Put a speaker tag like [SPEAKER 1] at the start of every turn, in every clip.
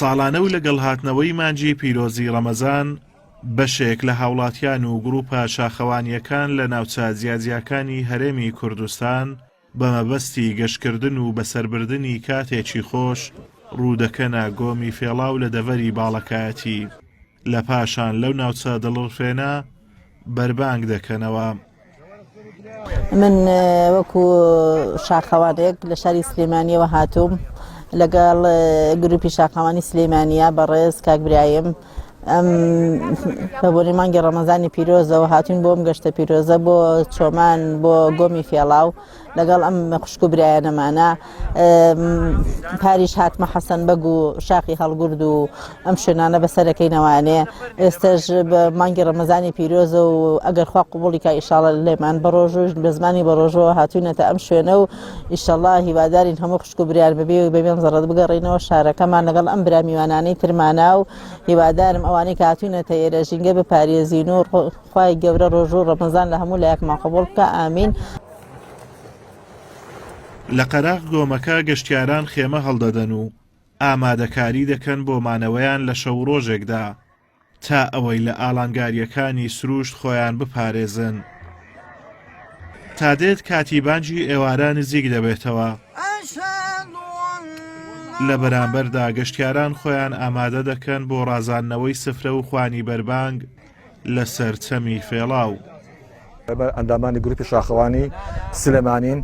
[SPEAKER 1] ساڵانە و لەگەڵ هاتنەوەی مانجی پیرۆزی ڕەمەزان بەشێک لە هاوڵاتیان و گروپە شاخەوانیەکان لە ناوچە جیاجیاکانی هەرێمی کوردستان بە مەبەستی گەشتکردن و بەسەربردنی کاتێکی خۆش ڕوودەکەنە گۆمی فێڵاو لە دەڤەری باڵەکایەتی لە پاشان لەو ناوچە دڵڕفێنە بەربانگ دەکەنەوە.
[SPEAKER 2] من وەکو شاخەوانێک لە شاری سلێمانیەوە هاتووم لەگەڵ گروپی شاخەوانی سلێمانیە بەڕێز کاک برایم بە بۆنی مانگی ڕەمەزانی پیرۆزەوە هاتوین بۆم گەشتە پیرۆزە بۆ چۆمان بۆ گۆمی فێڵاو لەگەڵ ئەم خوشک و برایەنەمانە پاریش هاتمە حەسەن بەگ و شاخی هەڵگورد و ئەم شوێنانە بەسەرەکەینەوانێ ئێستش بە مانگی ڕەمەزانی پیرۆزە و ئەگەر خوا قوبوڵی کا ئیشاڵە لێمان بەڕۆژ بە زمانی بەڕۆژەوە هاتوونەتە ئەم شوێنە و ئیشەڵڵا هیوادارین هەموو خوشک و برایان بەبێ و بەبێن زەڕەت بگەڕینەوە شارەکەمان لەگەڵ ئەم برا میوانانەی ترمانە و هیوادارم ئەوانەی کە هاتوونەتە ئێرە ژینگە بپارێزین و خوای گەورە ڕۆژ و ڕەمەزان لە هەموو لایەکمان قبوڵ بکە ئامین.
[SPEAKER 1] لە قەراق گۆمەکە گەشتیاران خێمە هەڵدەدەن و ئامادەکاری دەکەن بۆ مانەوەیان لە شەو ڕۆژێکدا تا ئەوەی لە ئاڵانگاریەکانی سروشت خۆیان بپارێزن. تا دێت کاتی بانجی ئێواران نزیک دەبێتەوە. لە بەرامبەردا گەشتیاران خۆیان ئامادە دەکەن بۆ ڕازاندنەوەی سفرە و خوانی بەربانگ لەسەر چەمی فێڵاو.
[SPEAKER 3] ئەندامانی گروپی شاخەوانی سلێمانین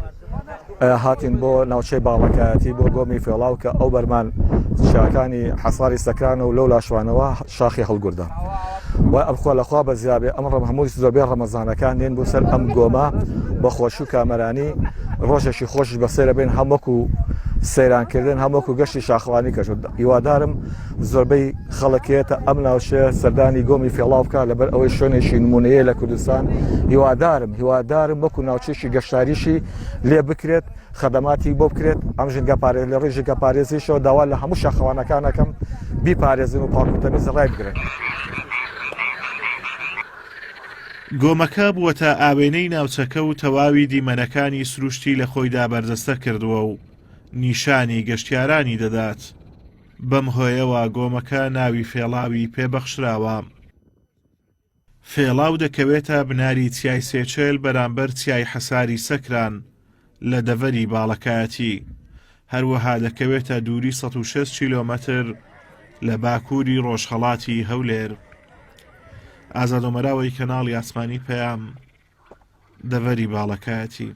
[SPEAKER 3] هاتین بۆ ناوچەی باڵەکایەتی بۆ گۆمی فێڵاو کە ئەو بەرمان شاکانی حەساری سەکرانە و لەو لاشوانەوە شاخی هەڵگوردە و ئەمخوا لەخوا بە زیابێ ئەم هەمووی زۆربەی ڕەمەزانەکان دێن بۆ سەر ئەم گۆمە بە خۆشی و کامەرانی ڕۆژێکی خۆش بەسەرە بێن هەمووەکو سەیرانکردن هەمووەکو گەشتی شاخەوانی کەژوت. هیوادارم زۆربەی خەڵکێتە ئەم ناوچە سەردانی گۆمی فێڵاو بکە لەبەر ئەوەی شوێنێکی نمونەیە لە کوردستان. هیوادارم وەکو ناوچەیەکی گەشتاریشی لێ بکرێت خەدەماتی بۆ بکرێت ئەم ژنگە لە ڕێژی گەپارێزیشەوە داوا لە هەموو شاخەوانەکانەکەم بیپارێزن و پاکوتەمیز ڕای بگرێت.
[SPEAKER 1] گۆمەکە بووەتە ئاوێنەی ناوچەکە و تەواوی دیمەنەکانی سروشتی لە خۆیدا بەردەستە کردووە و نیشانی گەشتیارانی دەدات. بەم هۆیەوە گۆمەکە ناوی فێڵاوی پێبەخشراوە. فێڵاو دەکەوێتە بناری چیای سێچێل بەرامبەر چیای حەساری سەکران لە دەڤەری باڵەکایەتی. هەروەها دەکەوێتە دووری 106 کیلۆمەتر لە باکووری ڕۆژهەڵاتی هەولێر. ئازادۆمەراوەی کەناڵی ئاسمانی پەیام دەڤەری باڵەکایەتی.